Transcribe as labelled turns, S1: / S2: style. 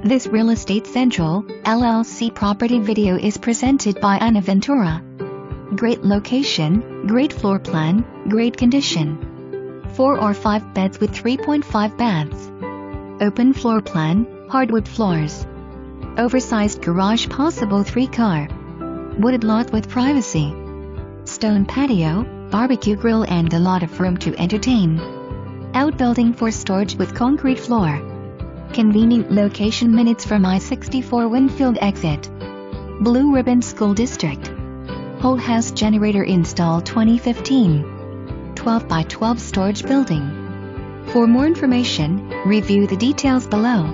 S1: This Real Estate Central, LLC property video is presented by Ventura. Great location, great floor plan, great condition. 4 or 5 beds with 3.5 baths. Open floor plan, hardwood floors. Oversized garage, possible 3-car. Wooded lot with privacy. Stone patio, barbecue grill and a lot of room to entertain. Outbuilding for storage with concrete floor. Convenient location, minutes from I-64 Winfield Exit. Blue Ribbon School District. Whole house generator installed 2015. 12 by 12 storage building. For more information, review the details below.